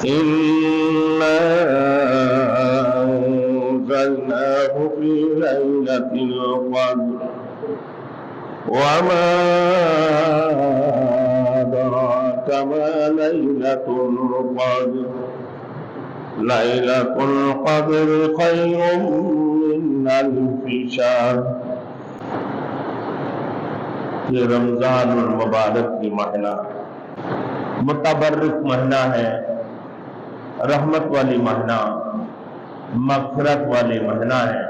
إنا أنزلناه في ليلة القدر وما أدراك ما ليلة القدر ليلة القدر خير من ألف شهر. یہ رمضان المبارک کی مہینہ متبرک مہینہ ہے، رحمت والی مہینہ، مغفرت والی مہینہ ہے۔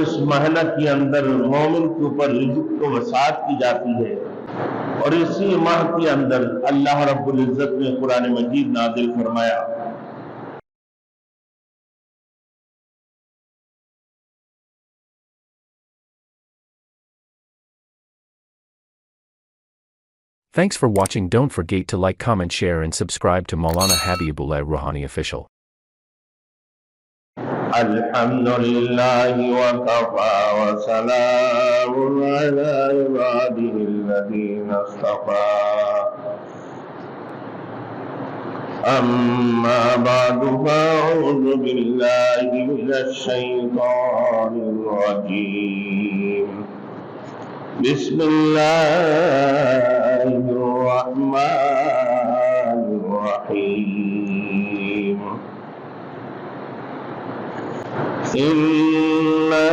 اس مہینہ کے اندر مومن کے اوپر رزق کو وسعت کی جاتی ہے، اور اسی ماہ کے اندر اللہ رب العزت نے قرآن مجید نازل فرمایا۔ Thanks for watching. Don't forget to like, comment, share and subscribe to Maulana Habibullah Ruhani Official. الحمد لله وكفى وسلام على عباده الذين اصطفى أما بعد فأعوذ بالله من الشيطان الرجيم بسم الله الرحمن الرحيم إنا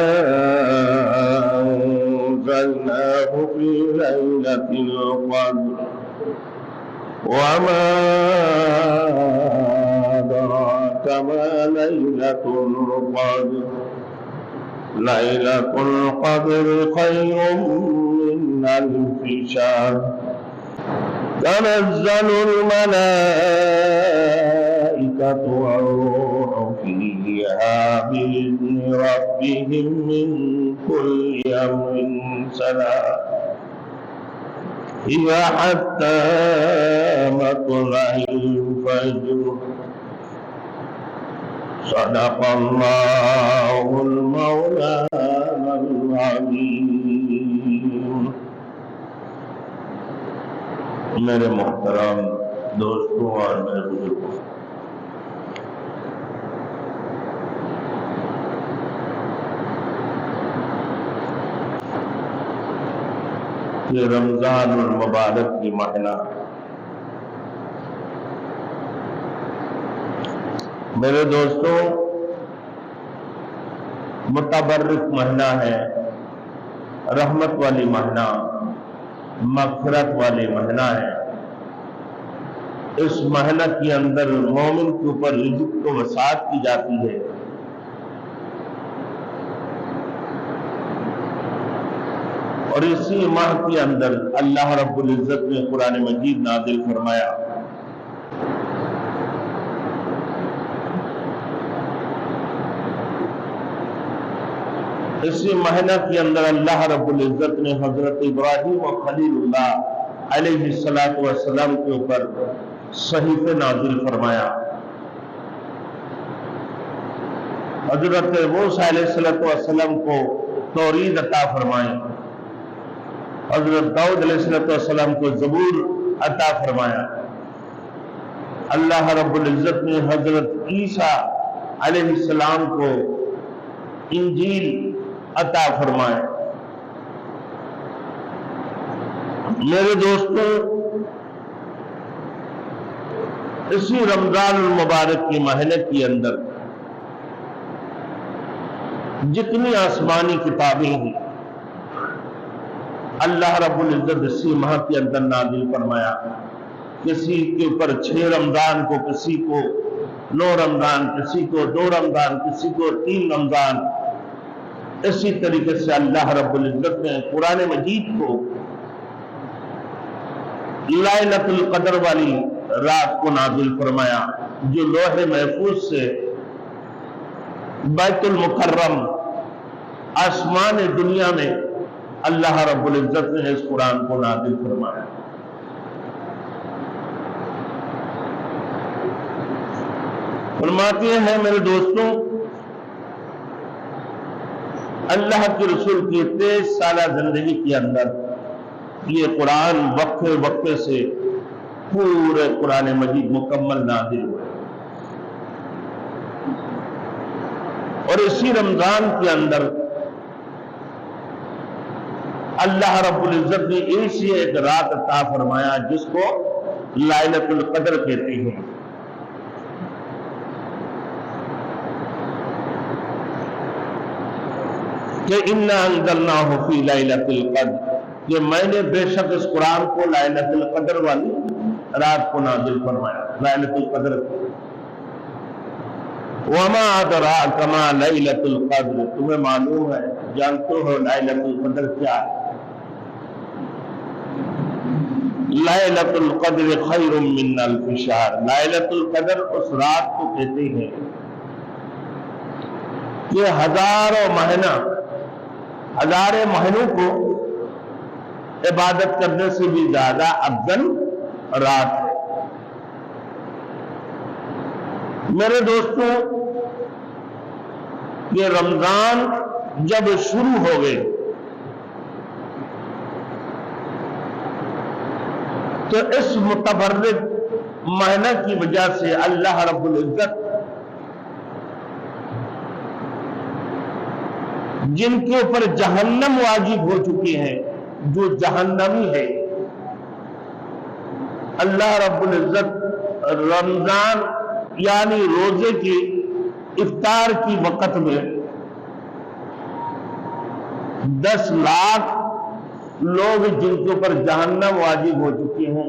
أنزلناه في ليلة القدر وما أدراك ما ليلة القدر ليلة القدر خير من ألف شهر تنزل الملائكة والروح فيها بإذن ربهم من كل أمر سلام هي حتى مطلع الفجر صدق الله المولانا العظيم۔ میرے محترم دوستوں اور میرے بزرگوں، یہ رمضان المبارک کی مہینہ میرے دوستوں متبرک مہینہ ہے، رحمت والی مہینہ، مغفرت والی مہینہ ہے۔ اس مہینہ کے اندر مومن کے اوپر رزق کو وسعت کی جاتی ہے، اور اسی ماہ کے اندر اللہ رب العزت نے قرآن مجید نازل فرمایا۔ اسی مہینہ کے اندر اللہ رب العزت نے حضرت ابراہیم و خلیل اللہ علیہ السلام کے اوپر صحیفے نازل فرمایا۔ حضرت موسیٰ علیہ السلام کو توریت عطا فرمائی، حضرت داؤد علیہ السلام کو زبور عطا فرمایا۔ اللہ رب العزت نے حضرت عیسیٰ علیہ السلام کو انجیل عطا فرمائے۔ میرے دوستوں، اسی رمضان المبارک کی مہینے کے اندر جتنی آسمانی کتابیں ہیں اللہ رب العزت اسی ماہ کے اندر نازل فرمایا۔ کسی کے اوپر 6 رمضان کو، کسی کو 9 رمضان، کسی کو 2 رمضان، کسی کو 3 رمضان۔ اسی طریقے سے اللہ رب العزت نے قرآن مجید کو ليلۃ القدر والی رات کو نازل فرمایا، جو لوح محفوظ سے بیت المکرم آسمان دنیا میں اللہ رب العزت نے اس قرآن کو نازل فرمایا۔ فرماتے ہیں میرے دوستوں، اللہ کے رسول کی 23 سالہ زندگی کے اندر یہ قرآن وقفے وقفے سے پورے قرآن مجید مکمل نازل ہوئے. اور اسی رمضان کے اندر اللہ رب العزت نے ایسی ایک رات عطا فرمایا جس کو لائلۃ القدر کہتے ہیں. کہ انا انزلناہ فی لیلۃ القدر، کہ میں نے بے شک اس قرآن کو لائلۃ القدر والی رات کو نازل فرمایا، لائلۃ القدر کو. وما ادراک ما لیلۃ القدر، تمہیں معلوم ہے، جانتے ہو لائلۃ القدر کیا ہے؟ لائلۃ القدر خیر من الف شہر، لائلۃ القدر اس رات کو کہتے ہیں کہ ہزاروں مہینوں کو عبادت کرنے سے بھی زیادہ افضل رات ہے. میرے دوستوں، یہ رمضان جب شروع ہو گئے تو اس متبرک مہینہ کی وجہ سے اللہ رب العزت جن کے اوپر جہنم واجب ہو چکی ہے، جو جہنمی ہے، اللہ رب العزت رمضان یعنی روزے کی افطار کی وقت میں 10 لاکھ لوگ جن کے اوپر جہنم واجب ہو چکے ہیں،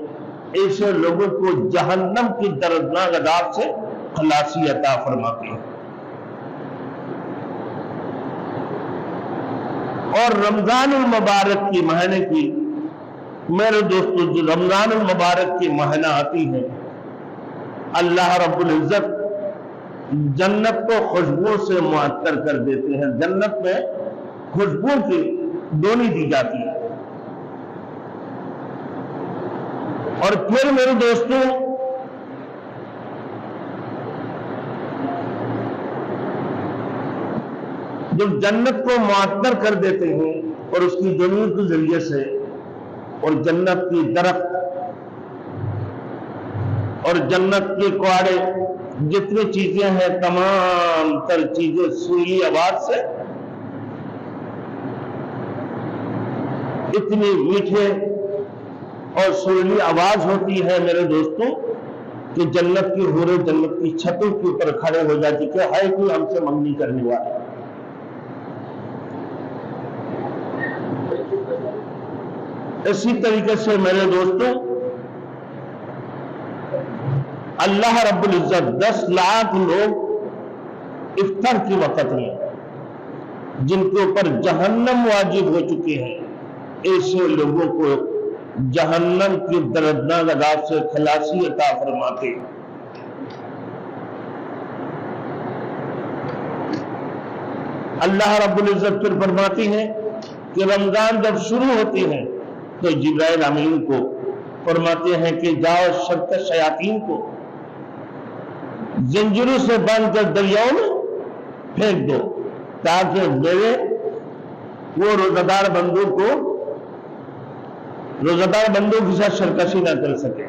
ایسے لوگوں کو جہنم کی دردناک عذاب سے خلاصی عطا فرماتے ہیں. اور رمضان المبارک کی مہینے کی، میرے دوستو، جو رمضان المبارک کی مہینہ آتی ہے، اللہ رب العزت جنت کو خوشبو سے معطر کر دیتے ہیں. جنت میں خوشبو کی ڈولی دی جاتی ہے. اور پھر میرے دوستوں، جب جنت کو معطر کر دیتے ہیں اور اس کی ڈولی کے ذریعے سے، اور جنت کی درخت اور جنت کے کوڑے جتنی چیزیں ہیں، تمام تر چیزیں سریلی آواز سے، اتنی میٹھے اور سریلی آواز ہوتی ہے میرے دوستوں کہ جنت کی حوریں جنت کی چھتوں کے اوپر کھڑے ہو جاتی کہ ہے کوئی ہم سے منگنی کرنے والا. اسی طریقے سے میرے دوستوں، اللہ رب العزت 10 لاکھ لوگ افطار کی وقت میں جن کے اوپر جہنم واجب ہو چکے ہیں، ایسے لوگوں کو جہنم کی دردناک عذاب سے خلاصی عطا فرماتے ہیں. اللہ رب العزت پھر فرماتی ہے کہ رمضان جب شروع ہوتی ہے تو جبرائیل امین کو فرماتے ہیں کہ جاؤ شرط شیاطین کو زنجیروں سے باندھ کر دریاؤں میں پھینک دو، تاکہ میرے وہ روزہ دار بندوں کے ساتھ سرکشی نہ کر سکے.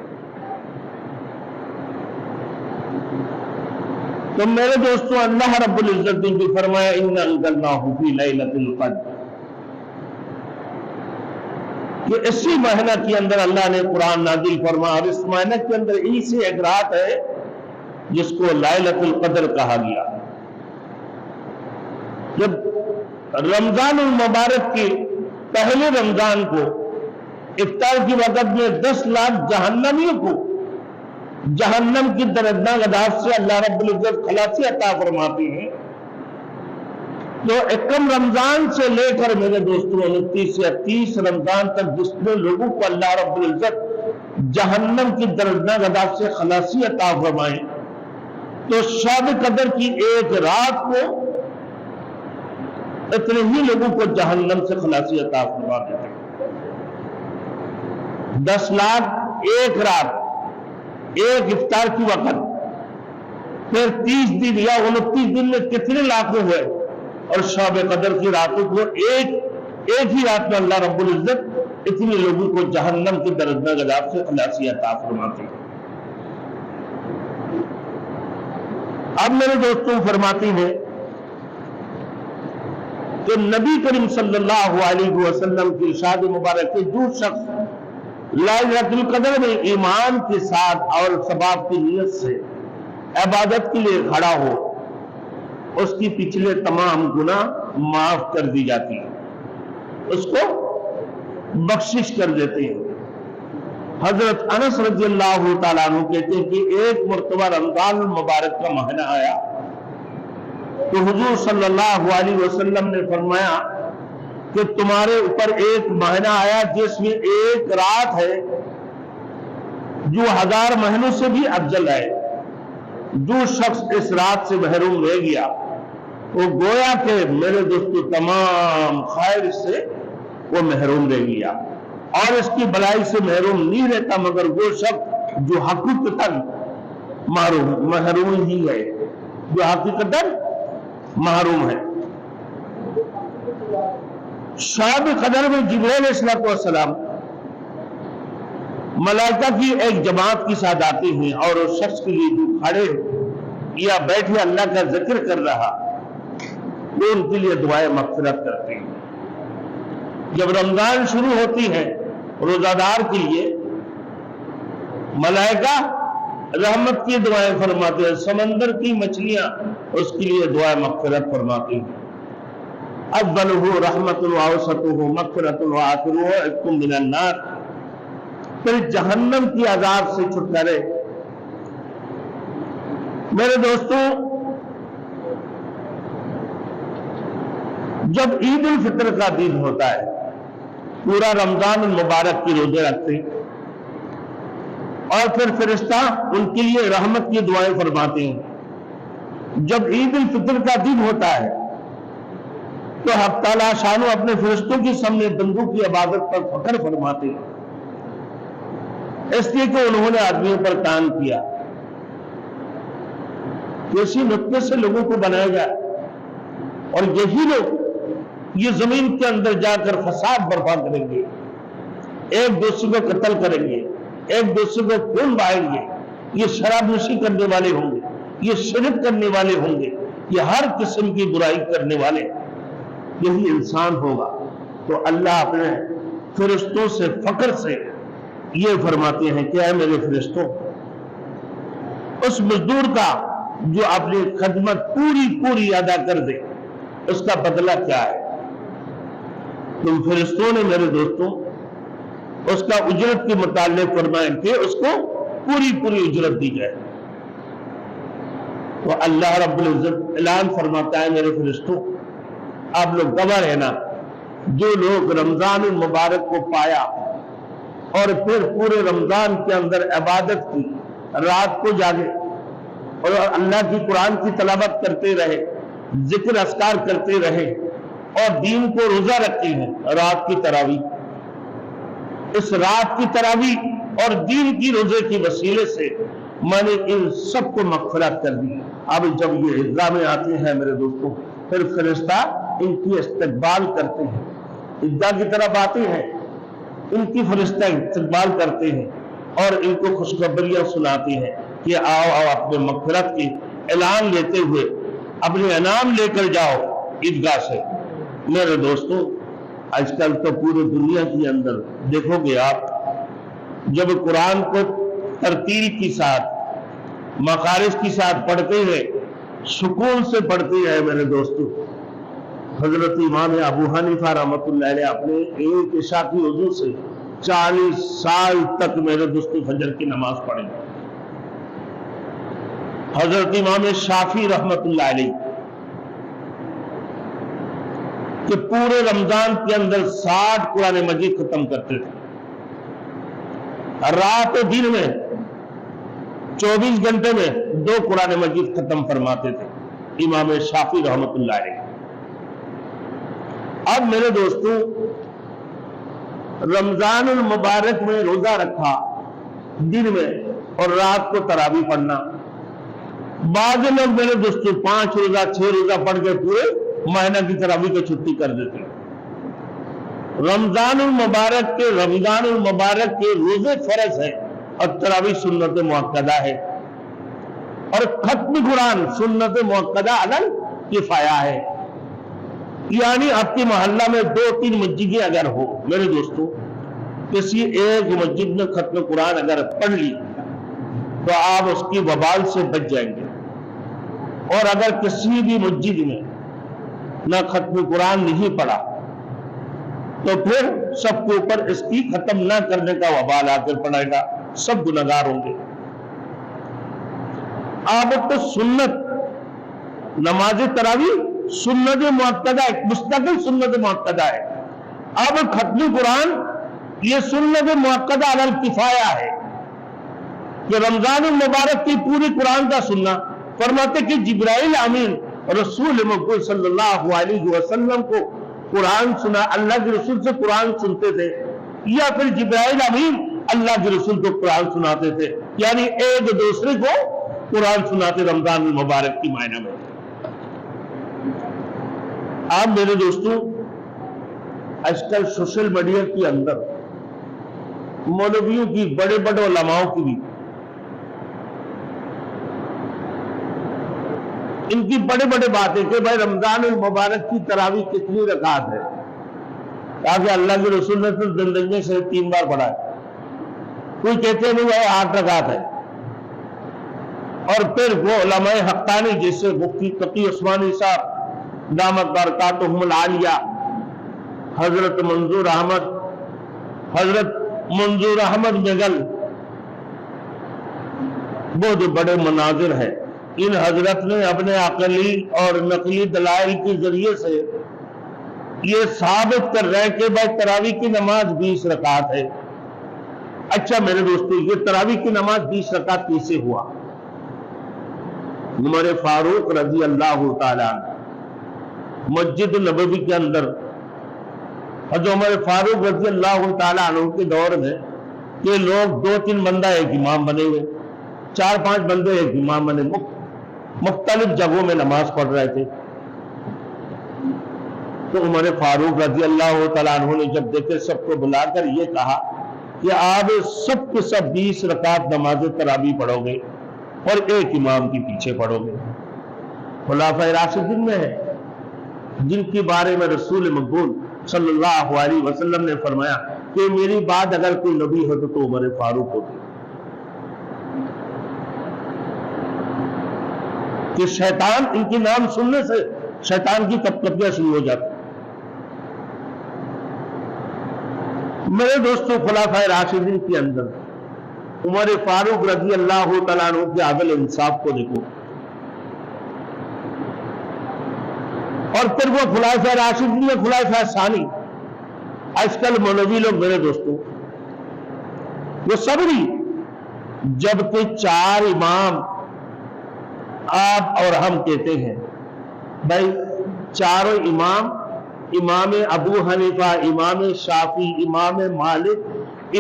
تو میرے دوستوں، اللہ رب العزت نے بھی فرمایا انا انزلناہ فی لیلۃ القدر، کہ اسی مہینہ کے اندر اللہ نے قرآن نازل فرمایا. اور اس مہینہ کے اندر ایسی ایک رات ہے جس کو لائلۃ القدر کہا گیا. جب رمضان المبارک کی پہلے رمضان کو افطار کی وقت میں 10 لاکھ جہنمیوں کو جہنم کی دردناک عذاب سے اللہ رب العزت خلاصی عطا فرماتے ہیں، تو اکم رمضان سے لے کر میرے دوستوں 29 سے 30 رمضان تک جس میں لوگوں کو اللہ رب العزت جہنم کی دردناک عذاب سے خلاصی عطا فرمائے، تو شب قدر کی ایک رات کو اتنے ہی لوگوں کو جہنم سے خلاصی عطا فرما دیتے ہیں. 10 لاکھ ایک رات، ایک افطار کی وقت، پھر 30 دن یا 29 دن میں کتنے لاکھ ہوئے، اور شب قدر کی راتوں کو ایک ہی رات میں اللہ رب العزت اتنے لوگوں کو جہنم کے دردناک عذاب سے خلاصی عطا فرماتے ہیں۔ اب میرے دوستوں فرماتی ہیں کہ نبی کریم صلی اللہ علیہ وسلم کی ارشاد مبارک ہے، جو شخص لائلۃ القدر میں ایمان کے ساتھ اور ثواب کی نیت سے عبادت کے لیے کھڑا ہو، اس کی پچھلے تمام گناہ معاف کر دی جاتی ہیں، اس کو بخشش کر دیتے ہیں۔ حضرت انس رضی اللہ تعالیٰ عنہ کہتے ہیں کہ ایک مرتبہ رمضان المبارک کا مہینہ آیا تو حضور صلی اللہ علیہ وسلم نے فرمایا کہ تمہارے اوپر ایک مہینہ آیا جس میں ایک رات ہے جو 1000 مہینوں سے بھی افضل ہے۔ جو شخص اس رات سے محروم رہ گیا وہ گویا کہ میرے دوستو تمام خیر سے وہ محروم رہ گیا، اور اس کی بلائی سے محروم نہیں رہتا مگر وہ شخص جو حقیقتاً محروم ہی ہے، جو حقیقتاً محروم ہے۔ شب قدر میں جبرائیل علیہ السلام ملائکہ کی ایک جماعت کے ساتھ آتے ہیں اور اس شخص کے لیے جو کھڑے یا بیٹھے اللہ کا ذکر کر رہا وہ ان کے لیے دعائیں مغفرت کرتے ہیں۔ جب رمضان شروع ہوتی ہے روزہ دار کے لیے ملائکہ رحمت کی دعائیں فرماتے ہیں، سمندر کی مچھلیاں اس کے لیے دعائیں مغفرت فرماتی ہیں۔ اولہ رحمت واوسطہ مغفرت وآخرہ عتق من النار، پھر جہنم کی عذاب سے چھٹکارے۔ میرے دوستوں، جب عید الفطر کا دن ہوتا ہے پورا رمضان المبارک کی روزے رکھتے اور پھر فرشتہ ان کے لیے رحمت کی دعائیں فرماتے ہیں۔ جب عید الفطر کا دن ہوتا ہے تو حق تعالیٰ شانو اپنے فرشتوں کے سامنے بندوں کی عبادت پر فخر فرماتے ہیں، اس لیے کہ انہوں نے آدمیوں پر کام کیا، اسی نقطے سے لوگوں کو بنایا گیا، اور یہی لوگ یہ زمین کے اندر جا کر فساد برپا کریں گے، ایک دوسرے کو قتل کریں گے، ایک دوسرے کو خون بہائیں گے، یہ شراب نوشی کرنے والے ہوں گے، یہ شرک کرنے والے ہوں گے، یہ ہر قسم کی برائی کرنے والے، یہی انسان ہوگا۔ تو اللہ اپنے فرشتوں سے فخر سے یہ فرماتے ہیں کہ اے میرے فرشتوں، اس مزدور کا جو اپنی خدمت پوری ادا کر دے اس کا بدلہ کیا ہے؟ تم فرشتوں نے میرے دوستوں اس کا اجرت کے متعلق فرمائیں کہ اس کو پوری اجرت دی جائے۔ تو اللہ رب العزت اعلان فرماتا ہے میرے فرشتوں، آپ لوگ گواہ رہنا، جو لوگ رمضان المبارک کو پایا اور پھر پورے رمضان کے اندر عبادت کی، رات کو جاگے اور اللہ کی قرآن کی تلاوت کرتے رہے، ذکر اذکار کرتے رہے اور دین کو روزہ رکھتے ہیں، رات کی تراویح، اس رات کی تراویح اور دین کی روزے کی وسیلے سے میں نے ان سب کو مغفرت کر دی۔ اب جب یہ عیدگاہ میں آتے ہیں میرے دوستوں، پھر فرشتہ ان کی استقبال کرتے ہیں، عیدگاہ کی طرف آتے ہیں، ان کی فرشتہ استقبال کرتے ہیں اور ان کو خوشخبریاں سناتے ہیں کہ آؤ اپنے مغفرت کی اعلان لیتے ہوئے اپنے انعام لے کر جاؤ عیدگاہ سے۔ میرے دوستوں، آج کل تو پورے دنیا کے اندر دیکھو گے آپ، جب قرآن کو ترتیل کے ساتھ مخارج کے ساتھ پڑھتے ہیں، سکون سے پڑھتے ہیں میرے دوستوں۔ حضرت امام ابو حنیفہ رحمۃ اللہ علیہ اپنے ایک عشاء کی وضو سے 40 سال تک میرے دوستوں فجر کی نماز پڑھیں۔ حضرت امام شافعی رحمۃ اللہ علیہ کہ پورے رمضان کے اندر 60 قرآن مجید ختم کرتے تھے، رات و دن میں 24 گھنٹے میں 2 قرآن مجید ختم فرماتے تھے امام شافعی رحمۃ اللہ علیہ۔ اب میرے دوستوں، رمضان المبارک میں روزہ رکھا دن میں اور رات کو تراویح پڑھنا، بعض لوگ میرے دوستوں 5 روزہ 6 روزہ پڑھ کے پورے مہینہ کی تراویح کو چھٹی کر دیتے ہیں۔ رمضان المبارک کے روزے فرض ہیں اور تراویح سنت مؤکدہ ہے، اور ختم قرآن سنت مؤکدہ علی کفایہ ہے۔ یعنی آپ کے محلہ میں 2-3 مسجدیں اگر ہو میرے دوستوں، کسی ایک مسجد میں ختم قرآن اگر پڑھ لی تو آپ اس کی وبال سے بچ جائیں گے، اور اگر کسی بھی مسجد میں نہ ختم قرآن نہیں پڑھا تو پھر سب کے اوپر اس کی ختم نہ کرنے کا وبال آ کر پڑے گا، سب گنہگار ہوں گے۔ آپ تو سنت نماز تراویح سنت مؤکدہ ہے، مستقل سنت مؤکدہ ہے۔ اب ختم قرآن یہ سنت مؤکدہ علی الکفایہ ہے کہ رمضان المبارک کی پوری قرآن کا سننا۔ فرماتے کہ جبرائیل امین رسول مقبول صلی اللہ علیہ وسلم کو قرآن سنا، اللہ کے رسول سے قرآن سنتے تھے، یا پھر جبرائیل امین اللہ کے رسول کو قرآن سناتے تھے، یعنی ایک دوسرے کو قرآن سناتے رمضان المبارک کی معنی میں۔ آپ میرے دوستوں آج کل سوشل میڈیا کے اندر مولویوں کی، بڑے بڑے علماؤں کی بھی، ان کی بڑے بڑے باتیں کہ بھائی رمضان المبارک کی تراویح کتنی رکعت ہے، تاکہ اللہ کے رسول نے تو زندگی سے 3 بار پڑھا ہے، کوئی کہتے ہیں وہ 8 رکعت ہے، اور پھر وہ علماء حقانی جیسے مفتی تقی عثمانی صاحب دامت برکاتہم العالیہ، حضرت منظور احمد مغل، وہ جو بڑے مناظر ہیں، ان حضرت نے اپنے عقلی اور نقلی دلائل کے ذریعے سے یہ ثابت کر رہے ہیں کہ بھائی تراویح کی نماز 20 رکعت ہے۔ اچھا میرے دوستو، یہ تراویح کی نماز 20 رکعت کیسے ہوا؟ عمر فاروق رضی اللہ تعالیٰ عنہ مسجد نبوی کے اندر، حضرت عمر فاروق رضی اللہ تعالیٰ عنہ کے دور میں کہ لوگ 2-3 بندہ ایک امام بنے ہوئے، 4-5 بندے ایک امام بنے، مختلف جگہوں میں نماز پڑھ رہے تھے۔ تو عمر فاروق رضی اللہ تعالیٰ عنہ نے جب دیکھے سب کو بلا کر یہ کہا کہ آپ سب کے سب 20 رکعت نماز تراویح پڑھو گے اور ایک امام کے پیچھے پڑھو گے۔ خلفائے راشدین میں ہے جن کے بارے میں رسول مقبول صلی اللہ علیہ وسلم نے فرمایا کہ میری بات اگر کوئی نبی ہو تو عمر فاروق ہوتی، کہ شیطان ان کے نام سننے سے شیطان کی کپکپیاں شروع ہو جاتی۔ میرے دوستو خلفائے راشدین کے اندر عمر فاروق رضی اللہ تعالیٰ عنہ کے عدل انصاف کو دیکھو، اور پھر وہ خلفائے راشدین یا خلفائے ثانی، آج کل مولوی لوگ میرے دوستو وہ صبری، جبکہ 4 امام آپ اور ہم کہتے ہیں بھائی 4 امام، امام ابو حنیفہ، امام شافعی، امام مالک،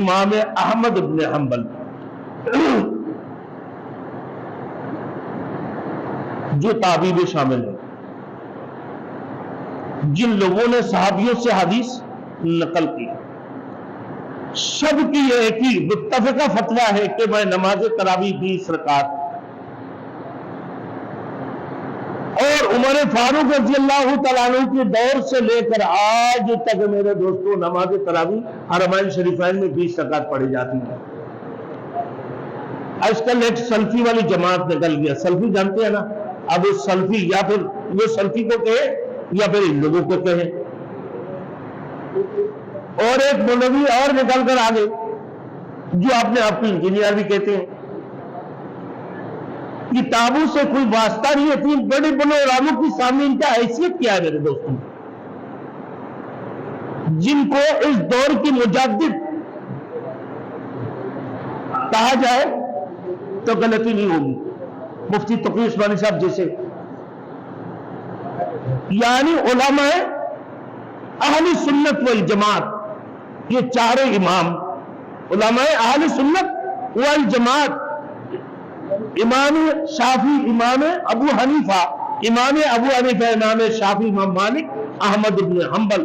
امام احمد بن حنبل، جو تابعی میں شامل ہیں، جن لوگوں نے صحابیوں سے حدیث نقل کی، سب کی ایک ہی متفقہ فتویٰ ہے کہ میں نماز تراویح 20 رکعت، اور عمر فاروق رضی اللہ تعالیٰ عنہ کے دور سے لے کر آج تک میرے دوستوں نماز تراویح حرمین شریفین میں 20 رکعت پڑھی جاتی ہے۔ آج کل ایک سلفی والی جماعت نکل گیا، سلفی جانتے ہیں نا، اب سلفی یا پھر وہ سلفی کو کہے یا پھر ان لوگوں کو کہے، اور ایک مولوی اور نکل کر آگے جو اپنے آپ کو انجینئر بھی کہتے ہیں۔ کتابوں سے کوئی واسطہ نہیں ہے، بڑے بڑے علماء کی سامنے ان کا حیثیت کیا ہے میرے دوستوں، جن کو اس دور کی مجدد کہا جائے تو غلطی نہیں ہوگی، مفتی تقی عثمانی صاحب جیسے، یعنی علماء اہل سنت والجماعت، یہ 4 امام علماء اہل سنت والجماعت، امام شافعی، امام ابو حنیفہ، امام شافعی، امام مالک، احمد بن حنبل،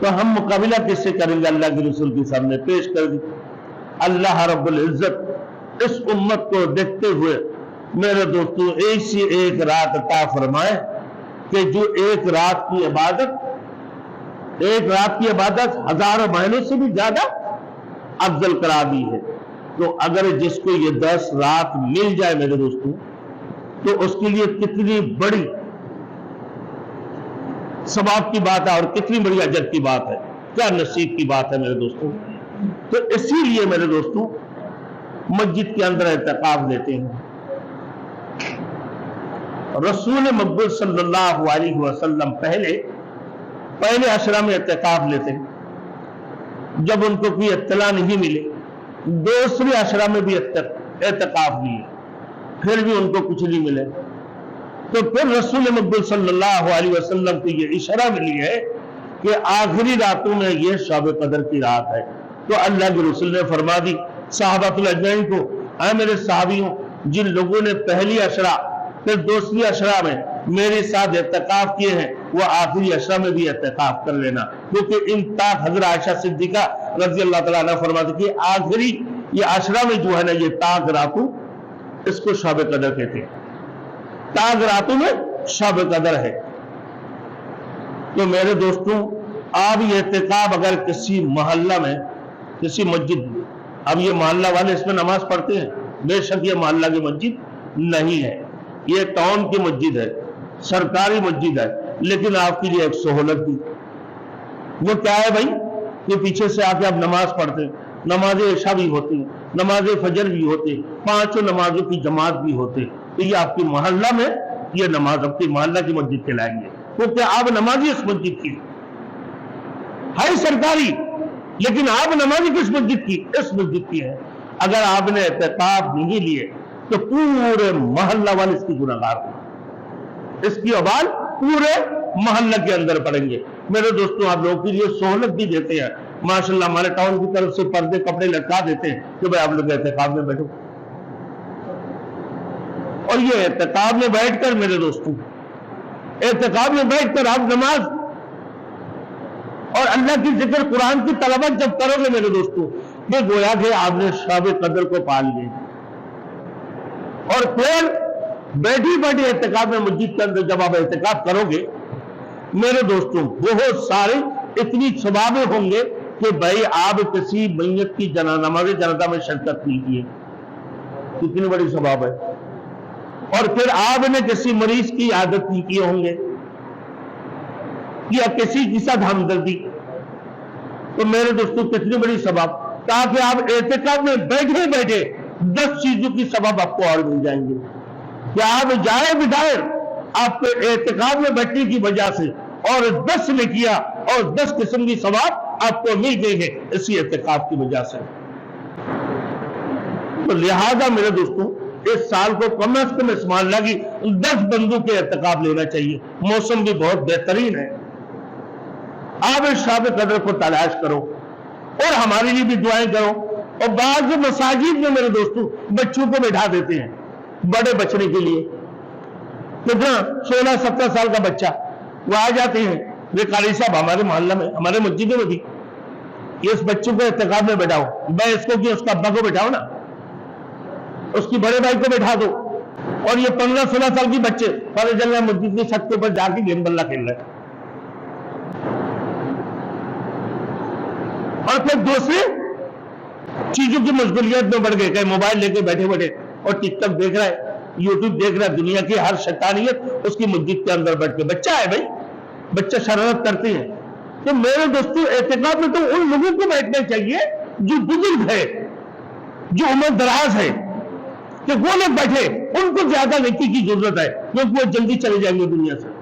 تو ہم مقابلہ کس سے کریں گے؟ اللہ کے رسول کے سامنے پیش کر دی۔ اللہ رب العزت اس امت کو دیکھتے ہوئے میرے دوستو ایسی ایک رات عطا فرمائے کہ جو ایک رات کی عبادت ہزاروں مہینوں سے بھی زیادہ افضل قرار دی ہے۔ تو اگر جس کو یہ 10 رات مل جائے میرے دوستو تو اس کے لیے کتنی بڑی ثواب کی بات ہے اور کتنی بڑی اجر کی بات ہے، کیا نصیب کی بات ہے میرے دوستو۔ تو اسی لیے میرے دوستو مسجد کے اندر اعتکاف لیتے ہیں۔ رسول مقبول صلی اللہ علیہ وسلم پہلے عشرہ میں اعتکاف لیتے ہیں، جب ان کو کوئی اطلاع نہیں ملے دوسرے عشرہ میں بھی اعتکاف لیے، پھر بھی ان کو کچھ نہیں ملے، تو پھر رسول مقبول صلی اللہ علیہ وسلم کو یہ اشارہ ملی ہے کہ آخری راتوں میں یہ شب قدر کی رات ہے۔ تو اللہ کے رسول نے فرما دی صحابۃ الاجمعین کو، اے میرے صحابیوں، جن لوگوں نے پہلی عشرہ پھر دوسری عشرہ میں میرے ساتھ اعتکاف کیے ہیں وہ آخری عشرہ میں بھی اعتکاف کر لینا، کیونکہ ان تاک حضرت عائشہ صدیقہ رضی اللہ تعالیٰ عنہ فرماتے کہ آخری یہ عشرہ میں جو ہے نا یہ تاک راتوں، اس کو شب قدر کہتے ہیں، تاک راتوں میں شب قدر ہے۔ تو میرے دوستوں آپ یہ اعتکاف اگر کسی محلہ میں کسی مسجد، اب یہ محلہ والے اس میں نماز پڑھتے ہیں، بے شک یہ محلہ کی مسجد نہیں ہے، یہ ٹاؤن کی مسجد ہے، سرکاری مسجد ہے، لیکن آپ کے لیے ایک سہولت دی، وہ کیا ہے بھائی کہ پیچھے سے آ کے آپ نماز پڑھتے ہیں، نماز عشاء بھی ہوتی ہیں، نماز فجر بھی ہوتے ہیں، 5 نمازوں کی جماعت بھی ہوتے ہیں، تو یہ آپ کی محلہ میں یہ نماز آپ کی محلہ کی مسجد کہلائیں گے، کیونکہ آپ نمازی اس مسجد کی ہے سرکاری، لیکن آپ نمازی کس مسجد کی؟ اس مسجد کی ہے۔ اگر آپ نے اعتکاف نہیں لیے تو پورے محلہ والے اس کی گناہگار ہوں، اس کی وبال پورے محلہ کے اندر پڑیں گے۔ میرے دوستوں آپ لوگوں کے لیے سہولت بھی دیتے ہیں، ماشاءاللہ ہمارے ٹاؤن کی طرف سے پردے کپڑے لٹکا دیتے ہیں کہ بھائی آپ لوگ اعتکاف میں بیٹھو، اور یہ اعتکاف میں بیٹھ کر میرے دوستوں اعتکاف میں بیٹھ کر آپ نماز اور اللہ کی ذکر قرآن کی تلاوت جب کرو گے میرے دوستوں یہ گویا کہ آپ نے شب قدر کو پا لیے، اور پھر بیٹھی اعتکاف میں مسجد کے اندر جب آپ اعتکاف کرو گے میرے دوستوں بہت سارے اتنی ثوابیں ہوں گے کہ بھائی آپ کسی میت کی نماز جنازہ میں شرکت نہیں کیے، کتنی بڑی ثواب ہے، اور پھر آپ نے کسی مریض کی عادت نہیں کیے ہوں گے یا کسی کے ساتھ ہمدردی، تو میرے دوستوں کتنی بڑی ثواب، تاکہ آپ اعتکاف میں بیٹھے 10 چیزوں کی ثواب آپ کو اور مل جائیں گے کہ آپ جائے بٹھائے آپ کے اعتکاف میں بیٹھنے کی وجہ سے اور 10 نے کیا اور 10 قسم کی ثواب آپ کو مل گئی ہے اسی اعتکاف کی وجہ سے۔ تو لہذا میرے دوستوں اس سال کو کم از کم اس محلہ کی 10 بندوں کے اعتکاف لینا چاہیے، موسم بھی بہت بہترین ہے، آپ اس شب قدر کو تلاش کرو اور ہمارے لیے بھی دعائیں کرو۔ اور بعض مساجد میں میرے دوستوں بچوں کو بٹھا دیتے ہیں بڑے بچنے کے لیے، کتنا 16-17 سال کا بچہ وہ آ جاتے ہیں، یہ قاری صاحب ہمارے محلہ میں ہمارے مسجدوں میں بھی اس بچوں کو اعتکاف میں بٹھاؤ، میں اس کو کہ اس کا ابا کو بٹھاؤ نا، اس کی بڑے بھائی کو بٹھا دو، اور یہ 15-16 سال کی بچے فرض اللہ مسجد کی چھت کے اوپر جا کے گیم بلہ کھیل رہے ہیں، اور پھر دوسری چیزوں کی مشغولیت میں بڑھ گئے، کہ موبائل لے کے بیٹھے اور ٹک ٹاک دیکھ رہا ہے، یوٹیوب دیکھ رہا ہے، دنیا کی ہر شیطانیت اس کی مسجد کے اندر بیٹھ کے، بچہ ہے بھائی، بچہ شرارت کرتے ہیں۔ تو میرے دوستوں اعتکاف میں تو ان لوگوں کو بیٹھنا چاہیے جو بزرگ ہے، جو عمر دراز ہے، کہ وہ لوگ بیٹھے، ان کو زیادہ نیکی کی ضرورت ہے کیونکہ وہ جلدی چلے جائیں گے دنیا سے،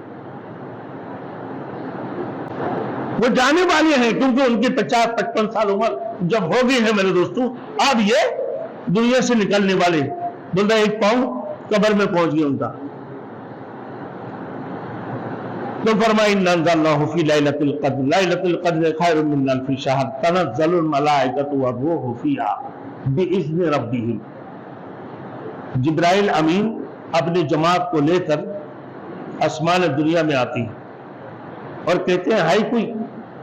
وہ جانے والے ہیں کیونکہ ان کی 50-55 سال عمر جب ہو گئی ہے میرے دوستوں اب یہ دنیا سے نکلنے والے، بندہ 1 پاؤں قبر میں پہنچ گیا ان کا۔ تو فرمایا اِنَّا أَنزَلْنَاهُ فِي لَيْلَةِ الْقَدْرِ لَيْلَةُ الْقَدْرِ خَيْرٌ مِّنْ أَلْفِ شَهْرٍ تَنَزَّلُ الْمَلَائِكَةُ وَالرُّوحُ فِيهَا بِإِذْنِ رَبِّهِمْ، جبرائیل امین اپنی جماعت کو لے کر آسمان دنیا میں آتی ہے اور کہتے ہیں ہائی کوئی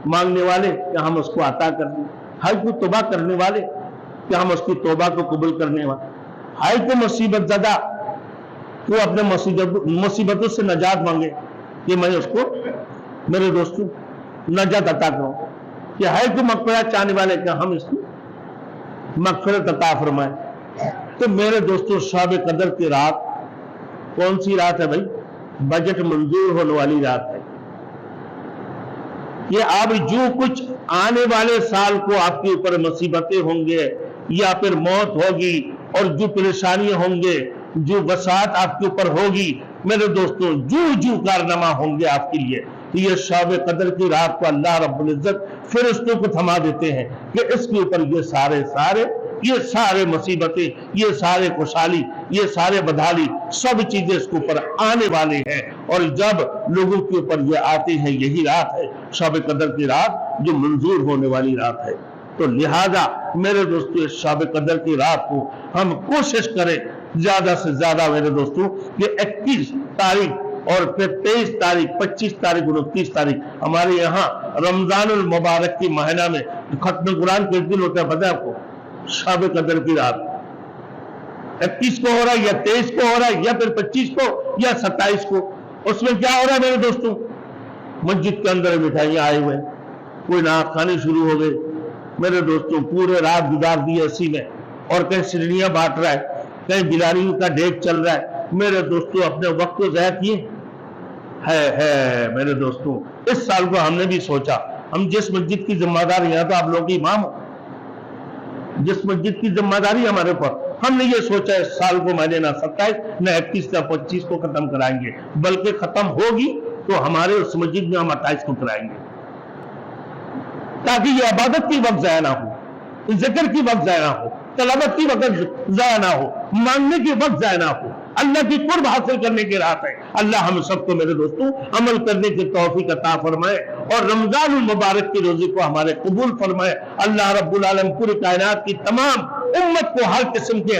مانگنے والے کہ ہم اس کو عطا کر دیں، ہر کوئی توبہ کرنے والے کہ ہم اس کی توبہ کو قبول کرنے والے، ہر کوئی مصیبت زدہ وہ اپنے مصیبتوں سے نجات مانگے کہ میں اس کو میرے دوستوں نجات عطا کروں، کہ ہر کوئی مغفرت چاہنے والے کہ ہم اس کو مغفرت عطا فرمائیں۔ تو میرے دوستوں شب قدر کی رات کون سی رات ہے بھائی؟ بجٹ منظور ہونے والی رات ہے۔ یہ اب جو کچھ آنے والے سال کو آپ کے اوپر مصیبتیں ہوں گے یا پھر موت ہوگی اور جو پریشانیاں ہوں گے، جو وسعت آپ کے اوپر ہوگی میرے دوستوں، جو کارنامہ ہوں گے آپ کے لیے، یہ شب قدر کی رات کو اللہ رب العزت فرشتوں کو تھما دیتے ہیں کہ اس کے اوپر یہ سارے مصیبتیں، یہ سارے خوشحالی، یہ سارے بدحالی، سب چیزیں اس کے اوپر آنے والے ہیں۔ اور جب لوگوں کے اوپر یہ آتے ہیں، یہی رات ہے شب قدر کی رات جو منظور ہونے والی رات ہے۔ تو لہذا میرے دوستو اس شب قدر کی رات کو ہم کوشش کریں زیادہ سے زیادہ میرے دوستو، یہ 21 تاریخ اور پھر 23 تاریخ 25 تاریخ 29 تاریخ ہمارے یہاں رمضان المبارک کی مہینہ میں ختم قرآن کس دن ہوتا ہے پتہ ہے آپ کو؟ شب قدر کی رات 21 کو ہو رہا ہے یا 23 کو ہو رہا ہے یا پھر 25 کو یا 27 کو۔ اس میں کیا ہو رہا ہے میرے دوستوں؟ مسجد کے اندر مٹھائیاں آئے ہوئے، کوئی نعت خوانی شروع ہو گئی میرے دوستوں، پورے رات گزار دی اسی میں، اور کہیں سرنیاں بانٹ رہا ہے، کہیں بلاریوں کا ڈیک چل رہا ہے میرے دوستوں، اپنے وقت کو ضائع کیے ہے میرے دوستوں۔ اس سال کو ہم نے بھی سوچا، ہم جس مسجد کی ذمہ داری یہاں تو آپ لوگوں کی امام ہو، جس مسجد کی ذمہ داری ہمارے اوپر، ہم نے یہ سوچا اس سال کو میں نے نہ 27 نہ 21 نہ 25 کو ختم کرائیں گے، بلکہ ختم ہوگی تو ہمارے اس مسجد میں ہم 28 کو کرائیں گے، تاکہ یہ عبادت کی وقت ضائع نہ ہو، ذکر کی وقت ضائع نہ ہو، تلاوت کی وقت ضائع نہ ہو، مانگنے کی وقت ضائع نہ ہو، اللہ کی قرب حاصل کرنے کی رات ہے۔ اللہ ہم سب کو میرے دوستوں عمل کرنے کی توفیق عطا فرمائے اور رمضان المبارک کی روزے کو ہمارے قبول فرمائے۔ اللہ رب العالمین پوری کائنات کی تمام امت کو ہر قسم کے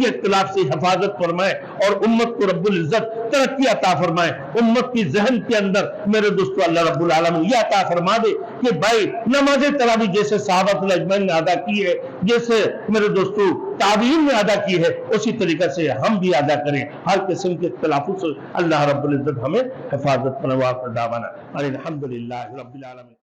اختلاف سے حفاظت فرمائے اور امت کو رب العزت ترقی عطا فرمائے۔ امت کی ذہن کے اندر میرے دوستو اللہ رب العالمین یہ عطا فرما دے کہ بھائی نماز تراویح جیسے صحابہ اجمعین نے ادا کی ہے، جیسے میرے دوستو تابعین نے ادا کی ہے، اسی طریقے سے ہم بھی ادا کریں۔ ہر قسم کے اختلافوں سے اللہ رب العزت ہمیں حفاظت فرمائے۔ الحمدللہ رب العالمین۔